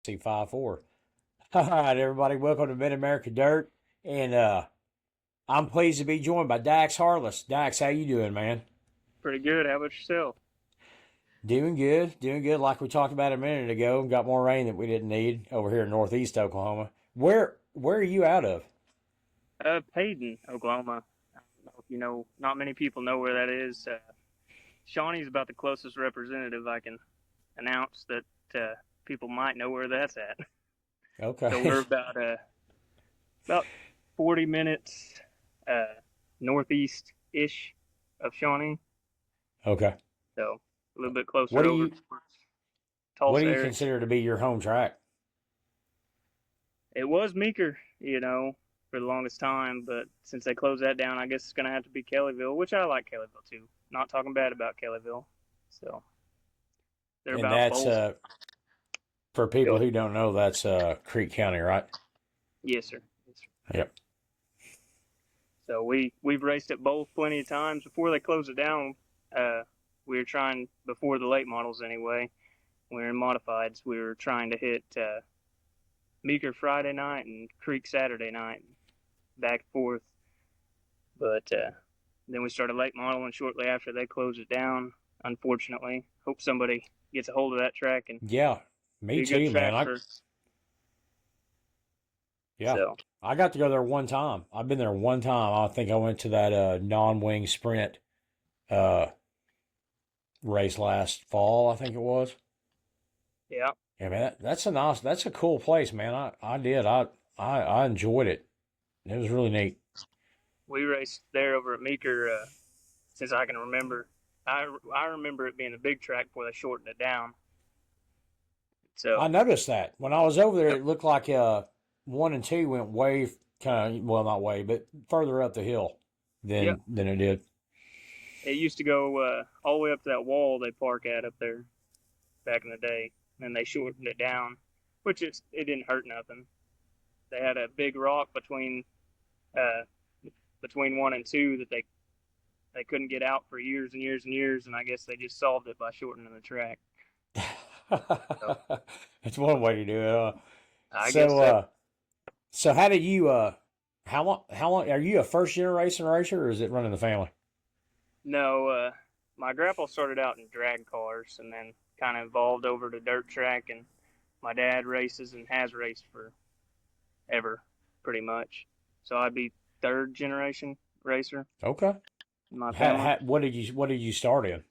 C54. All right, everybody, welcome to Mid America Dirt, and I'm pleased to be joined by Dax Harless. Dax, how you doing, man? Pretty good. How about yourself? Doing good. Like we talked about a minute ago, got more rain than we didn't need over here in Northeast Oklahoma. Where are you out of? Paden, Oklahoma. I don't know if you know, not many people know where that is. Shawnee's about the closest representative I can announce that people might know where that's at. So Okay, we're about 40 minutes uh, northeast ish of Shawnee. okay. So a little bit What closer do over you towards what do Tulsa you area. consider to be your home track? It was Meeker, for the longest time, but since they closed that down, I guess it's gonna have to be Kellyville, which I like Kellyville too. Not talking bad about Kellyville. So they're And about that's both. for people Go. who don't know, that's Creek County, right? Yes, sir. Yes, sir. Yep. So we've raced it both plenty of times before they closed it down. Uh, we were trying before the late models anyway. We were in modifieds. We were trying to hit Meeker Friday night and Creek Saturday night, back and forth. But then we started late modeling shortly after they closed it down. Unfortunately, hope somebody gets a hold of that track and Yeah, me be a good too, man. track I for. Yeah. So I got to go there one time. I've been there one time. I think I went to that non-wing sprint uh race last fall, I think it was. yeah, Yeah, man, that's a cool place, man. I did. I enjoyed it. It was really neat. we raced there over at Meeker since I can remember. I remember it being a big track before they shortened it down. I So noticed that. When I was over there, yep, it looked like one and two went way kind of, well, not way, but further up the hill yep. than it did. It used to go all the way up to that wall they park at up there back in the day, and they shortened it down, which it didn't hurt nothing. They had a big rock uh, between one and two that they couldn't get out for years and years and years, and I guess they just solved it by shortening the track. So It's one way to do it. I guess So so. so how did you how long are you a first generation racer or is it running the family? No, my grandpa started out in drag cars and then kind of evolved over to dirt track, and my dad races and has raced forever, pretty much. So I'd be third generation racer Okay. in my family. What did you start in?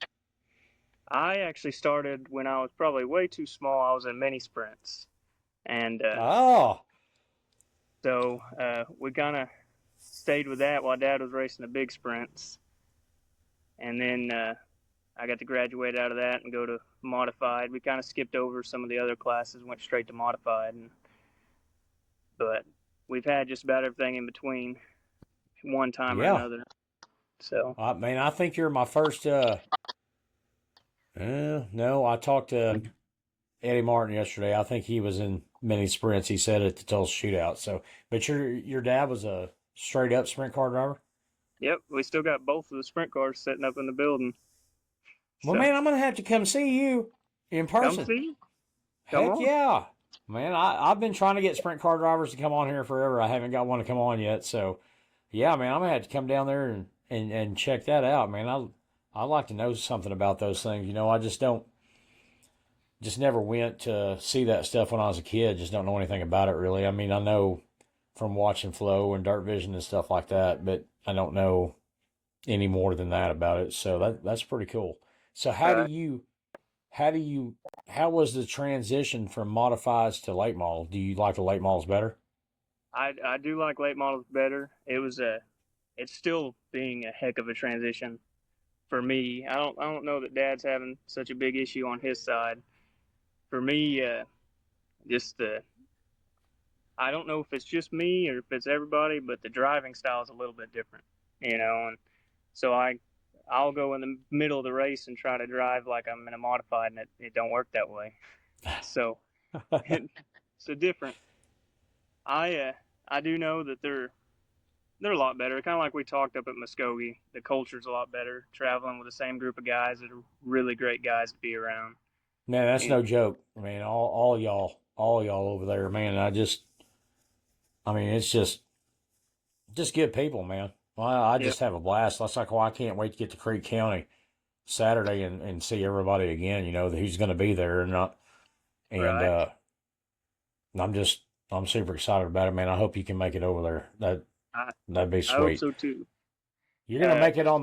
I actually started when I was probably way too small. I was in mini sprints, and Oh, we kind of stayed with that while Dad was racing the big sprints, and then I got to graduate out of that and go to modified. We kind of skipped over some of the other classes, went straight to modified, but we've had just about everything in between, one time or yeah. another. So I mean, I think you're my first. No, I talked to Eddie Martin yesterday. I think he was in mini sprints. He said at the Tulsa Shootout. So, but your dad was a straight up sprint car driver. yep, we still got both of the sprint cars sitting up in the building. Well, So man, I'm gonna have to come see you in come person. see, come Heck on. yeah, man. I've been trying to get sprint car drivers to come on here forever. I haven't got one to come on yet. So, yeah, man, I'm gonna have to come down there and check that out, man. I like to know something about those things. I just never went to see that stuff when I was a kid. Just don't know anything about it really. I mean, I know from watching Flow and Dirt Vision and stuff like that, but I don't know any more than that about it. So that's pretty cool. So Right. how do you how was the transition from modifieds to late models? Do you like the late models better? I do like late models better. It's still being a heck of a transition for me. I don't know that Dad's having such a big issue on his side. For me, just the I don't know if it's just me or if it's everybody, but the driving style is a little bit different, and so I'll go in the middle of the race and try to drive like I'm in a modified, and it don't work that way. So it's a different. I do know that they're a lot better. Kind of like we talked up at Muskogee. The culture's a lot better. Traveling with the same group of guys that are really great guys to be around. Man, that's And no joke. I mean, all y'all. all y'all over there, man. I mean, it's just good people, man. Well, I Yeah, just have a blast. That's like, well, I can't wait to get to Creek County Saturday and see everybody again. You know who's going to be there or not, and right. I'm just I'm super excited about it, man. I hope you can make it over there. I That'd be I hope sweet. so too. You're gonna make it on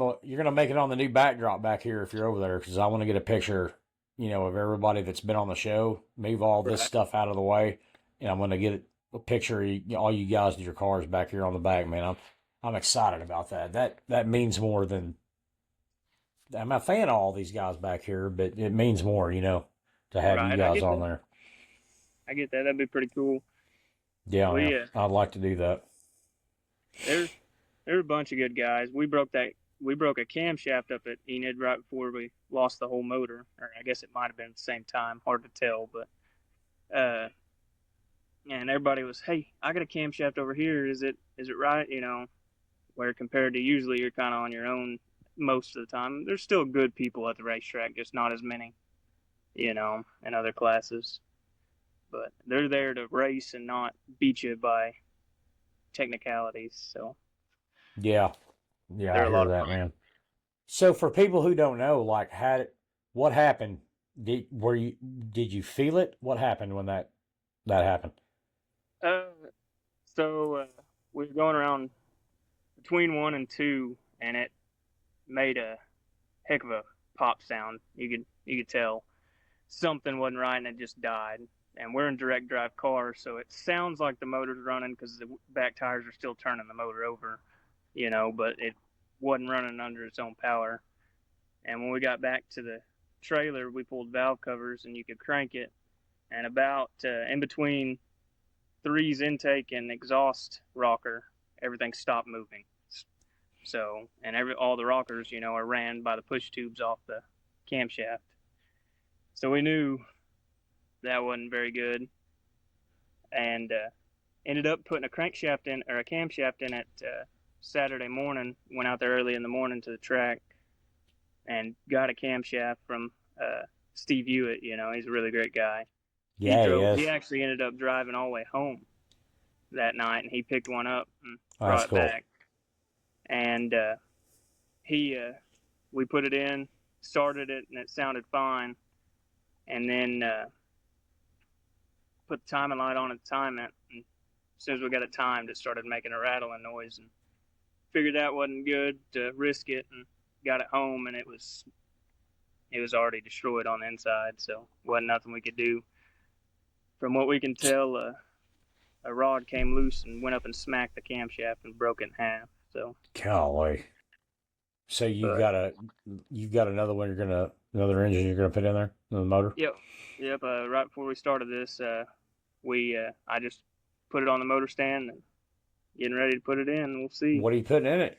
the new backdrop back here if you're over there because I want to get a picture, of everybody that's been on the show. Move all this Right. stuff out of the way, and I'm gonna get a picture of all you guys with your cars back here on the back, man. I'm excited about that. That means more than I'm a fan of all these guys back here, but it means more, to have you Right. I guys get on that. there. I get that. That'd be pretty cool. Yeah, man. We I'd like to do that. there there were a bunch of good guys. We broke a camshaft up at Enid right before we lost the whole motor, or I guess it might have been at the same time. Hard to tell, but uh, and everybody was, "Hey, I got a camshaft over here. Is it right?" Where compared to usually you're kind of on your own most of the time. There's still good people at the racetrack, just not as many, in other classes. But they're there to race and not beat you by technicalities. So Yeah, yeah, they're I a hear lot of that, fun. man. So for people who don't know, like, what happened? Did you feel it? What happened when that happened? Uh, so we were going around between one and two, and it made a heck of a pop sound. You could tell something wasn't right, and it just died. And we're in direct drive car, so it sounds like the motor's running because the back tires are still turning the motor over, but it wasn't running under its own power. And when we got back to the trailer, we pulled valve covers, and you could crank it. And about in between three's intake and exhaust rocker, everything stopped moving. So, and all the rockers, are ran by the push tubes off the camshaft. So we knew that wasn't very good, and ended up putting a crankshaft in or a camshaft in it Saturday morning. Went out there early in the morning to the track and got a camshaft from Steve Hewitt. He's a really great guy. He Yeah, he drove. He is. actually ended up driving all the way home that night, and he picked one up and Oh, brought that's it cool. back. And he we put it in, started it, and it sounded fine. And then put the timing light on at the time it. And as soon as we got it timed, it started making a rattling noise. And figured that wasn't good to risk it, and got it home, and it was already destroyed on the inside. So wasn't nothing we could do. From what we can tell, a rod came loose and went up and smacked the camshaft and broke it in half. So, Golly. So but you've got another engine you're gonna put in there, in the motor. yep, yep. Right before we started this, I just put it on the motor stand and getting ready to put it in. We'll see. What are you putting in it?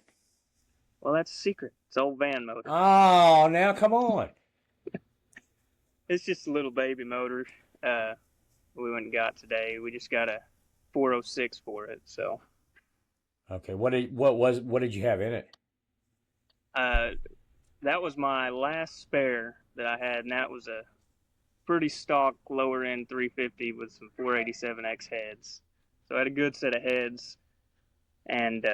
Well, that's a secret. It's an old van motor. Oh, now come on. It's just a little baby motor. Uh, we went and got today. We just got a 406 for it. So, Okay, what did you have in it? uh, that was my last spare that I had, and that was a pretty stock lower end 350 with some 487X heads. So I had a good set of heads, and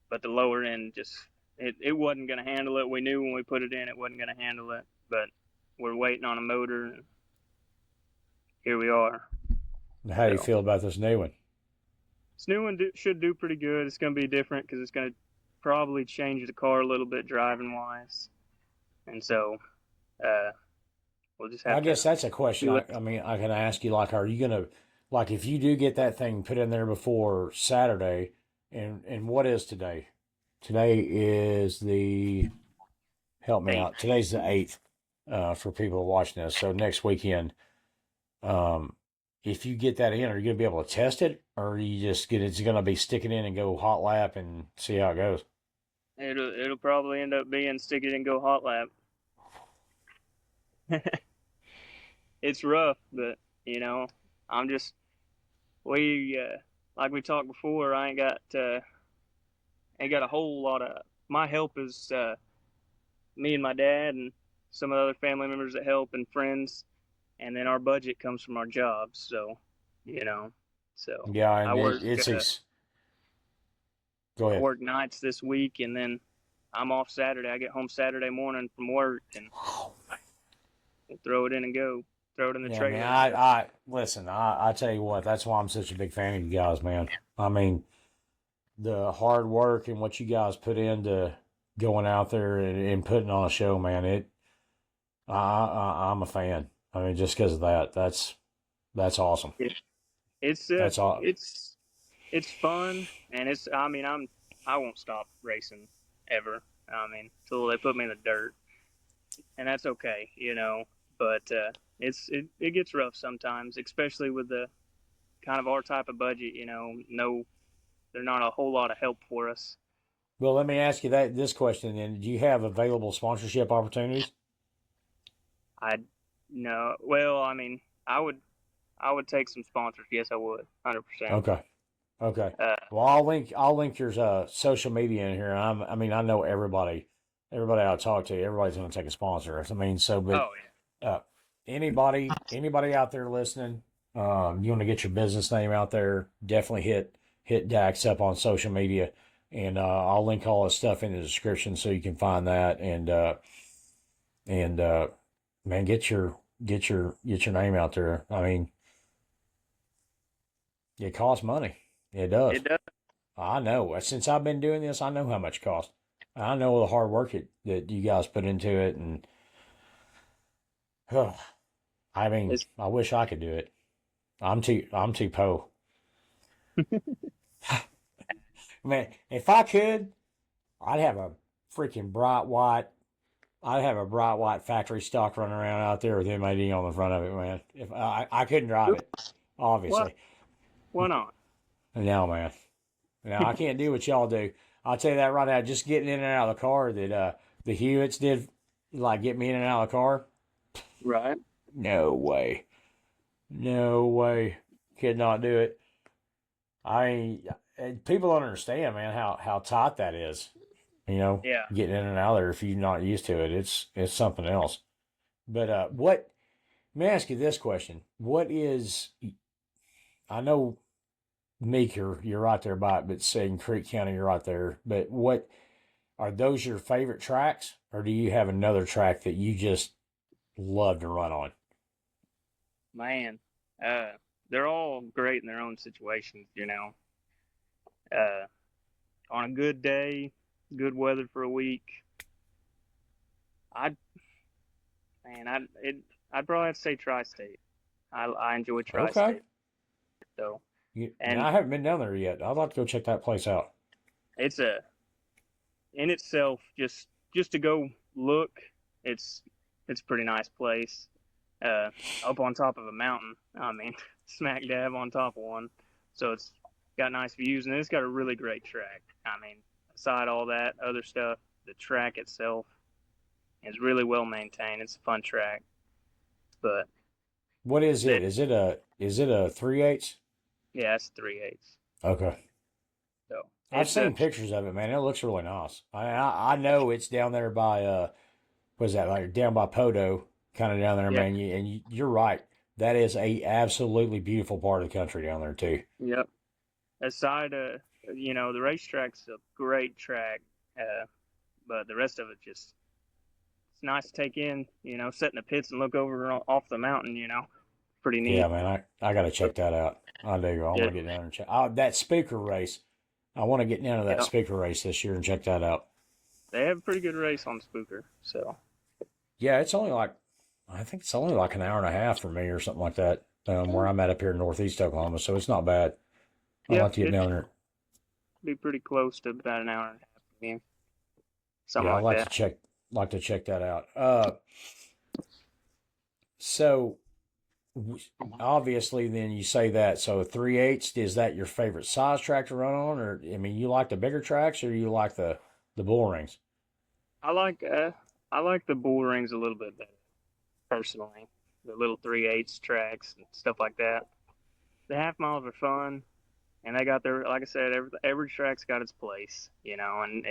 but the lower end just it wasn't going to handle it. We knew when we put it in it wasn't going to handle it, but we're waiting on a motor, and here we are. How do you So feel about this new one? this new one should do pretty good. It's going to be different because it's going to probably change the car a little bit driving wise, and so uh, we'll just I have to guess that's a question. see what. I mean, I can ask you, like, are you gonna, like, if you do get that thing put in there before Saturday, and what is today? Today is the help me Hey, out. Today's the 8th. For people watching this. So next weekend, um, if you get that in, are you gonna be able to test it, or are you just it's gonna be stick it in and go hot lap and see how it goes? it'll probably end up being stick it and go hot lap. It's rough, but you know, I'm just we like we talked before. I ain't got a whole lot of my help is me and my dad and some of the other family members that help and friends. and then our budget comes from our jobs. So, you know, so Yeah, I and work go I ahead. work nights this week, and then I'm off Saturday. I get home Saturday morning from work, and we'll throw it in and go. Throw it in the Yeah, man. trailer and go. I listen. I tell you what. That's why I'm such a big fan of you guys, man. I mean, the hard work and what you guys put into going out there and putting on a show, man. I'm a fan. I mean, just because of that, that's awesome. Yeah. It's That's all. it's fun, and it's I mean I won't stop racing ever. I mean, till they put me in the dirt, and that's okay, you know. But it gets rough sometimes, especially with the kind of our type of budget. You know, no, there's not a whole lot of help for us. Well, let me ask you this question then. Do you have available sponsorship opportunities? I no, well, I mean, I would take some sponsors. Yes, I would, 100%. Okay. Okay. Uh, Well, I'll link your social media in here. I mean, I know everybody I talk to, everybody's going to take a sponsor. I mean, so but oh uh, anybody out there listening, you want to get your business name out there, definitely hit Dax up on social media, and I'll link all this stuff in the description so you can find that and man, get your name out there. I mean, it costs money. It yeah, does. it does. I know. Since I've been doing this, I know how much it costs. I know the hard work that you guys put into it, and I mean, It's I wish I could do it. I'm too po. Man, if I could, I'd have a freaking bright white. I'd have a bright white factory stock running around out there with MAD on the front of it, man. If I couldn't drive it, what? obviously. Why not? No, man. No, I can't do what y'all do. I'll tell you that right now. Just getting in and out of the car that the Hewitts did, like get me in and out of the car. Right. No way. No way. Could not do it. I people don't understand, man, how tight that is. You know, Yeah. getting in and out of there if you're not used to it, it's something else. But what? Let me ask you this question: What is? I know Meeker, you're right there by it, but saying Creek County, you're right there. But what are those your favorite tracks, or do you have another track that you just love to run on? Man, uh, they're all great in their own situations, you know. Uh, on a good day, good weather for a week, I'd man, I'd probably have to say tri-state. I enjoy Okay. tri-state, so Now and I haven't been down there yet. I'd like to go check that place out. it's a in itself just to go look, it's it's a pretty nice place. Uh, up on top of a mountain. I mean, smack dab on top of one, so it's got nice views and it's got a really great track. I mean, aside all that other stuff, the track itself is really well maintained. It's a fun track, but What is the, it? Is it a 3/8? yeah, it's 3/8. Okay. So I've it's a seen pictures of it, man. It looks really nice. I know it's down there by what's that, like down by Podo, kind of down there, yeah, man. You're right. That is a absolutely beautiful part of the country down there too. yep. Aside, you know, the racetrack's a great track, uh, but the rest of it just it's nice to take in. You know, sit in the pits and look over off the mountain. You know, pretty Yeah, neat. man. I got to check that out. I do. I want Yeah, to get down there and check that speaker race. I want to get down to that yeah. speaker race this year and check that out. They have a pretty good race on Spooker. So Yeah, I think it's only like an hour and a half for me or something like that. Where I'm at up here in Northeast Oklahoma, so it's not bad. I'd yeah, like to get it'd down there. be pretty close to about an hour and a half for me, something Yeah, I'd like that. like to check that out. So obviously, then you say that. So 3/8, is that your favorite size track to run on, or I mean, you like the bigger tracks, or you like the bull rings? I like uh, I like the bull rings a little bit better personally. The little 3/8 tracks and stuff like that. The half miles are fun, and they got their like I said, every track's got its place, you know, and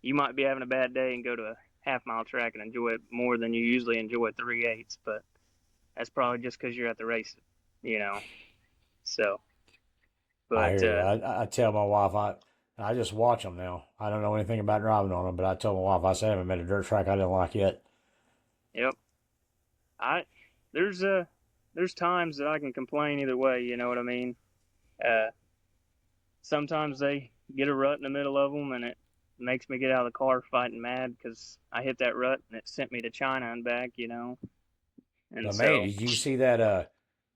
you might be having a bad day and go to a half mile track and enjoy it more than you usually enjoy 3/8, but that's probably just because you're at the race, you know. So, I but hear you. I tell my wife I just watch them now. I don't know anything about driving on them, but I told my wife I said I haven't been to a dirt track I didn't like yet. yep, I there's there's times that I can complain either way. You know what I mean? Uh, Sometimes they get a rut in the middle of them, and it makes me get out of the car fighting mad because I hit that rut and it sent me to China and back. You know, and But man, so did you see that?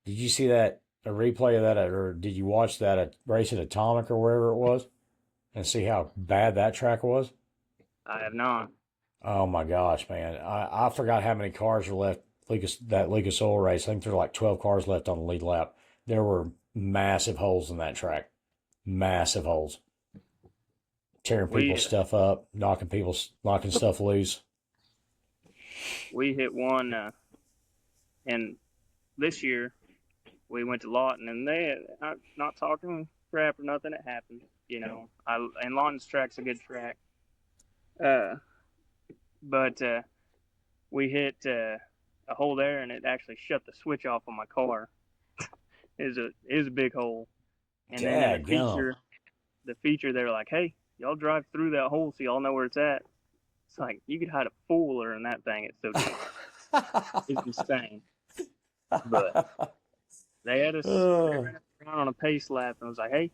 Did you see that a replay of that, or did you watch that at race at Atomic or wherever it was, and see how bad that track was? I have not. Oh my gosh, man! I forgot how many cars were left. Lucas Oil race. I think there were like 12 cars left on the lead lap. There were massive holes in that track. Massive holes. Tearing We people's stuff up, knocking stuff loose. we hit one, and this year we went to Lawton, and they not talking crap or nothing. It happened, you know. And Lawton's track's a good track, uh, but we hit a hole there, and it actually shut the switch off on my car. It was a big hole, and then in Dadgum. the feature they're like, hey, y'all drive through that hole so y'all know where it's at. It's like you could hide a fuller in that thing. It's so deep. It's insane. But they had us they ran us around on a pace lap and was like, hey,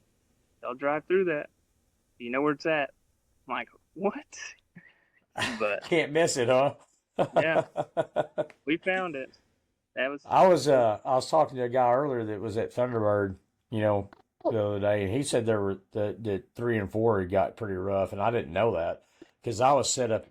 y'all drive through that. You know where it's at. I'm like, what? But Can't miss it, huh? yeah, we found it. That was I was talking to a guy earlier that was at Thunderbird, the other day, and he said there were the 3 and 4 had got pretty rough, and I didn't know that because I was set up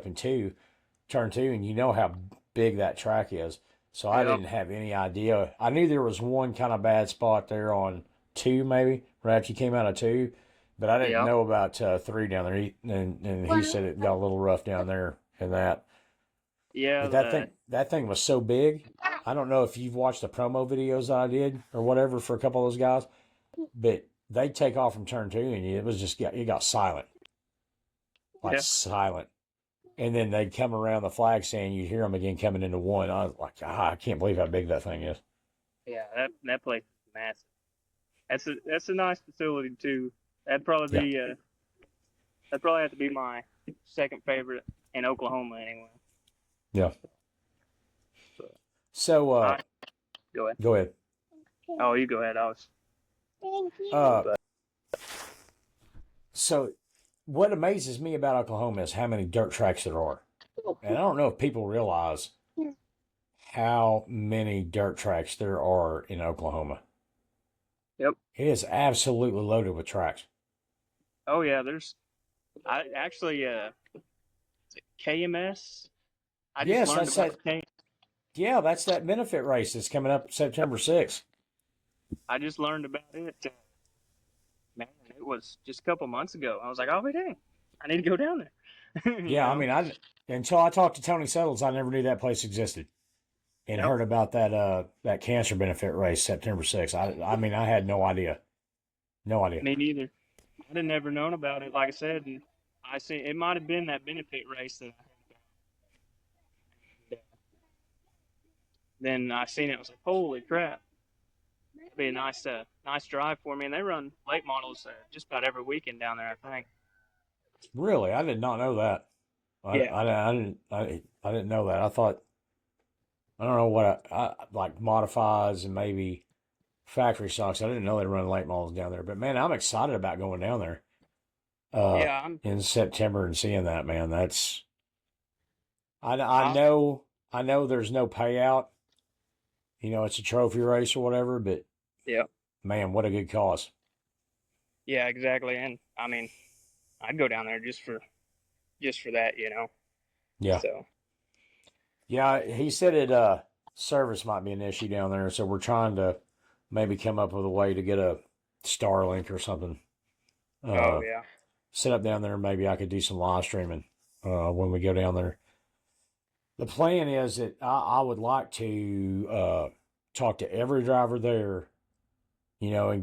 in turn two, and you know how big that track is. So I yep, didn't have any idea. I knew there was one kind of bad spot there on two, maybe right after you came out of two, but I didn't yep, know about three down there. And he said it got a little rough down there in that. yeah. But that thing was so big. I don't know if you've watched the promo videos I did or whatever for a couple of those guys, but they take off from turn two, and it got silent, like Yeah, silent. And then they'd come around the flag stand, you'd hear them again coming into one. I was like, I can't believe how big that thing is. yeah. That place is massive. That's a nice facility too. That'd probably Yeah, be that'd probably have to be my second favorite in Oklahoma anyway. yeah. So, So all right, go ahead. go ahead. Oh, you go ahead. I was. Uh, But so what amazes me about Oklahoma is how many dirt tracks there are. And I don't know if people realize how many dirt tracks there are in Oklahoma. yep. It is absolutely loaded with tracks. Oh yeah. I actually KMS. I just Yes, learned that's about that. K. Yeah, that's that benefit race that's coming up September 6th. I just learned about it. Man, it was just a couple months ago. I was like, oh dang, I need to go down there. you Yeah, I know. mean, until I talked to Tony Settles, I never knew that place existed and Yep. heard about that cancer benefit race September 6th. I mean, I had no idea. No idea. Me neither. I'd have never known about it. Like I said, and I see it might have been that benefit race that I heard about. Then I seen it. I was like, holy crap! It'd be a nice drive for me. And they run late models just about every weekend down there. I think. Really, I did not know that. Yeah. I didn't know that. I thought I don't know what I like modifies and maybe factory stocks. I didn't know they run late models down there. But man, I'm excited about going down there Yeah. I'm. in September and seeing that. Man, I I, know there's no payout. It's a trophy race or whatever. But yeah. man, what a good cause. Yeah. Exactly. And I mean, I'd go down there just for that. You know. Yeah, So. yeah. He said service might be an issue down there, so we're trying to maybe come up with a way to get a Starlink or something. Oh Uh, yeah. Set up down there. Maybe I could do some live streaming when we go down there. The plan is that I would like to talk to every driver there, and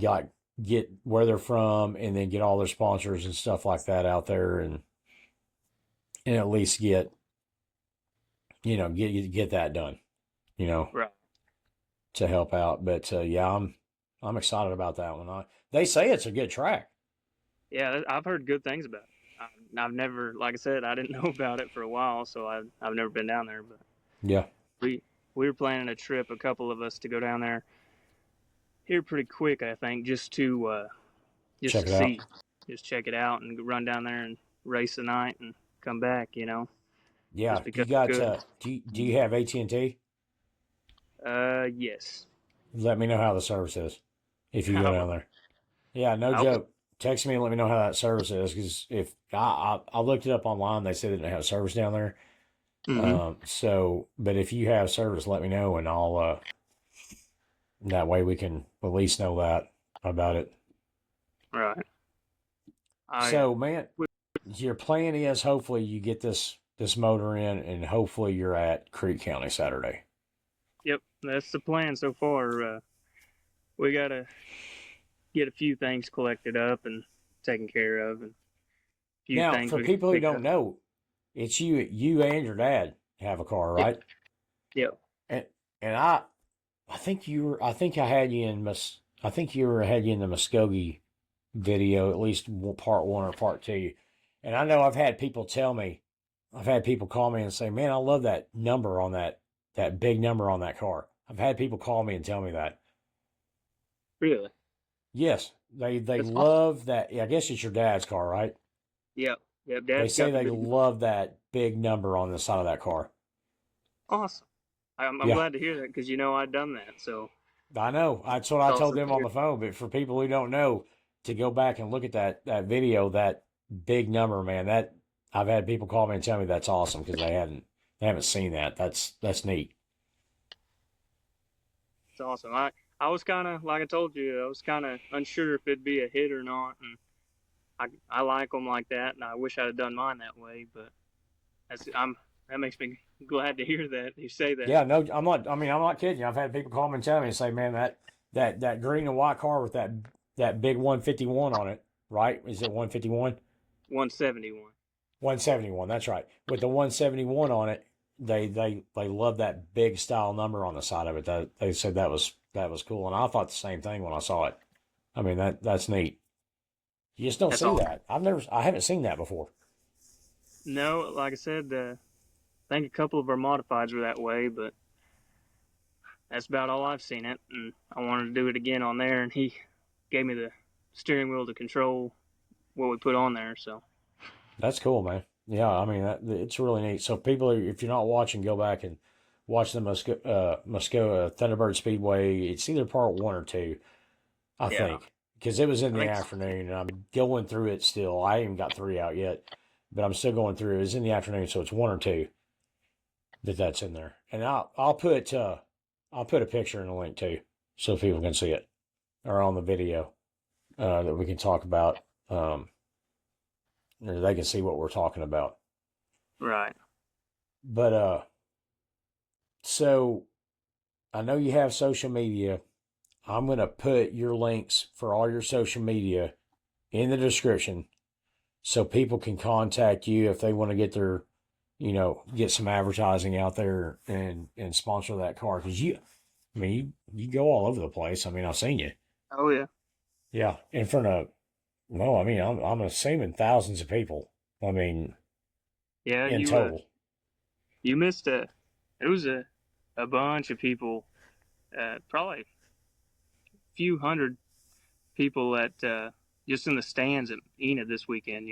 get where they're from, and then get all their sponsors and stuff like that out there, and at least get that done. You know, Right. to help out. But yeah, I'm excited about that one. They say it's a good track. Yeah, I've heard good things about it. I've never, like I said, I didn't know about it for a while, so I've never been down there. But Yeah, we we were planning a trip, a couple of us, to go down there here pretty quick, I think, just check to it out. see, just check it out and run down there and race the night and come back. Yeah, Just you because it's got good. do you have AT&T? Yes. Let me know how the service is if you go I down will. there. Yeah, no I will. joke. Text me and let me know how that service is because if I looked it up online, they said they didn't have service down there. Hmm. So, but if you have service, let me know and I'll that way we can at least know that about it. Right. I So, man, your plan is hopefully you get this motor in and hopefully you're at Creek County Saturday. Yep, that's the plan so far. We gotta get a few things collected up and taken care of, and a few Now, things for we got to people who pick don't up. know, it's you and your dad have a car, Yep. right? Yep. And and I think I had you in I think you were had you in the Muskogee video, at least part one or part two. And I know I've had people call me and say, "Man, I love that number on that big number on that car." I've had people call me and tell me that. Really. Yes, they That's awesome. love that. Yeah, I guess it's your dad's car, right? Yep. Yep. They Dad's say got the they big. love that big number on the side of that car. Awesome. I'm Yeah, glad to hear that because I'd done that, so I know. That's what it's I told awesome them to on hear. the phone. But for people who don't know, to go back and look at that video, that big number, man, that I've had people call me and tell me that's awesome because they haven't seen that. That's neat. It's awesome. I was kind of like I told you, I was kind of unsure if it'd be a hit or not, and I like them like that, and I wish I'd have done mine that way, but that makes me glad to hear that you say that. Yeah, no, I'm not. I mean, I'm not kidding you. I've had people call me and tell me and say, "Man, that green and white car with that big 151 on it, right? Is it 151? 171. 171. That's right. With the 171 on it, they love that big style number on the side of it. They said that was cool, and I thought the same thing when I saw it. I mean that's neat. You just don't That's see all. that. I haven't seen that before. No, like I said, I think a couple of our modifieds were that way, but that's about all I've seen it. And I wanted to do it again on there, and he gave me the steering wheel to control what we put on there. So That's cool, man. Yeah, I mean it's really neat. So people, if you're not watching, go back and watch the Muskota Thunderbird Speedway. It's either part one or two, I yeah, think, because it was in I the think afternoon, and I'm going through it still. I haven't got three out yet, but I'm still going through it. It's in the afternoon, so it's one or two that's in there. And I'll put a picture in the link too, so people can see it or on the video that we can talk about. They can see what we're talking about. right. But so I know you have social media. I'm gonna put your links for all your social media in the description so people can contact you if they want to get their, get some advertising out there and sponsor that car. Because I mean, you go all over the place. I mean, I've seen you. Oh yeah, Yeah, in front of, no, I mean, I'm assuming thousands of people. I mean, yeah. in total. You missed a. It was a bunch of people, probably a few hundred people at just in the stands at Enid this weekend.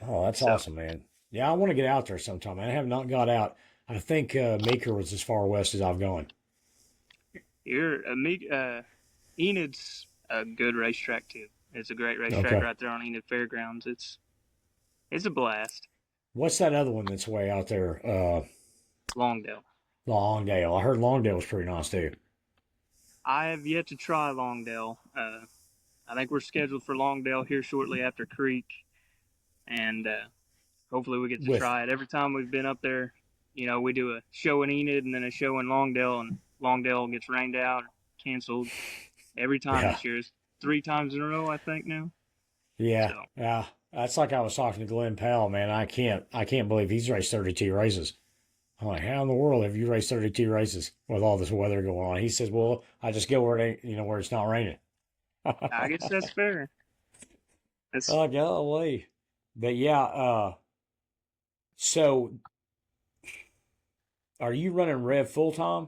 Oh, that's So awesome, man. Yeah, I want to get out there sometime. I have not got out. I think Meeker was as far west as I've gone. you're a meet. Enid's a good racetrack too. It's a great racetrack Okay. right there on Enid Fairgrounds. It's a blast. What's that other one that's way out there? Longdale. Longdale. I heard Longdale was pretty nice too. I have yet to try Longdale. I think we're scheduled for Longdale here shortly after Creek, and hopefully we get to With try it. Every time we've been up there, we do a show in Enid and then a show in Longdale, and Longdale gets rained out, canceled every time yeah, this year. It's 3 times in a row, I think now. yeah, So yeah. That's like I was talking to Glenn Powell, man. I can't believe he's raced 32 races. I'm like, how in the world have you raced 32 races with all this weather going on? He says, well, I just go where it ain't, where it's not raining. I guess that's fair. That's Oh, golly. But yeah, so are you running Rev full time?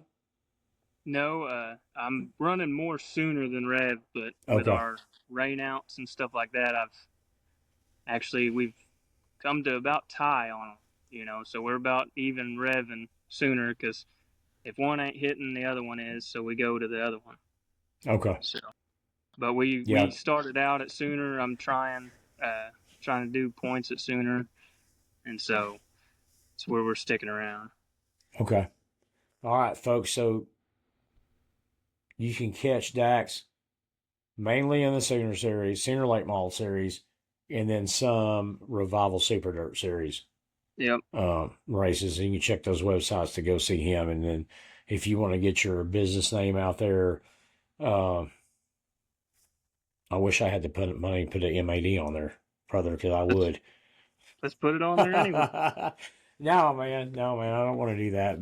no, I'm running more sooner than Rev, but with Okay. our rainouts and stuff like that, we've come to about tie on them. So we're about even Rev and sooner because if one ain't hitting, the other one is, so we go to the other one. Okay. So, but we Yeah. started out at Sooner. I'm trying to do points at Sooner, and so it's where we're sticking around. Okay. All right, folks. So you can catch Dax mainly in the Sooner Series, Sooner Late Model Series, and then some Revival Super Dirt Series Yep. races. And you can check those websites to go see him. And then if you want to get your business name out there, uh, I wish I had to put money, put an MAD on there, brother, because I Let's would. let's put it on there anyway. No, man, no, man, I don't want to do that.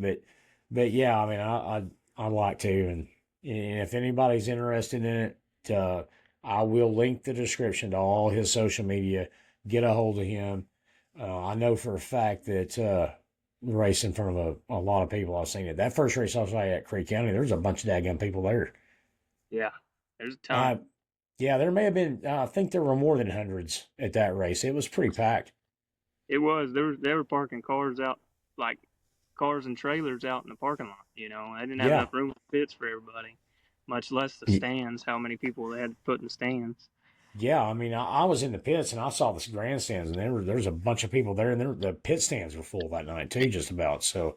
But yeah, I mean, I'd like to, and if anybody's interested in it, I will link the description to all his social media. Get a hold of him. I know for a fact that race in front of a lot of people. I've seen it. That first race I was at Creek County, there was a bunch of daggum people there. Yeah, there's a ton. Uh, yeah, there may have been. I think there were more than hundreds at that race. It was pretty packed. It was they were parking cars out like cars and trailers out in the parking lot. They didn't have Yeah. enough room in the pits for everybody, much less the stands. How many people they had to put in the stands? Yeah, I mean, I was in the pits and I saw the grandstands, and there's a bunch of people there, and the pit stands were full that night too, just about. So,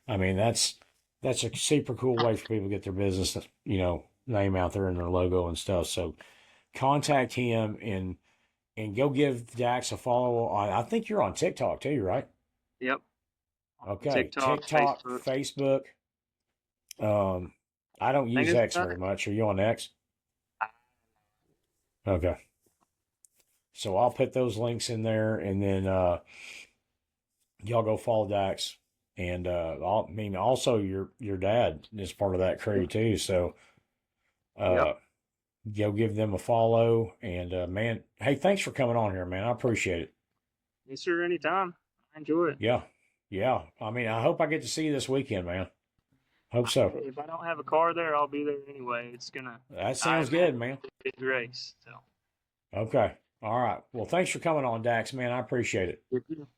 I mean, that's a super cool way for people to get their business, name out there and their logo and stuff. So, contact him and go give Dax a follow. I think you're on TikTok too, right? Yep. Okay, TikTok, TikTok, Facebook. Facebook. Um, I don't I think use it's X very much. Are you on X? Okay. So I'll put those links in there, and then y'all go follow Dax. And I mean, also your dad is part of that crew too. So Yep. uh, go give them a follow. And man, hey, thanks for coming on here, man. I appreciate it. Yes, sir. Anytime. I enjoy it. Yeah, yeah. I mean, I hope I get to see you this weekend, man. Hope so. If I don't have a car there, I'll be there anyway. That I sounds good, imagine, man. a big race. So. Okay. All right. Well, thanks for coming on, Dax, man. I appreciate it. Good deal.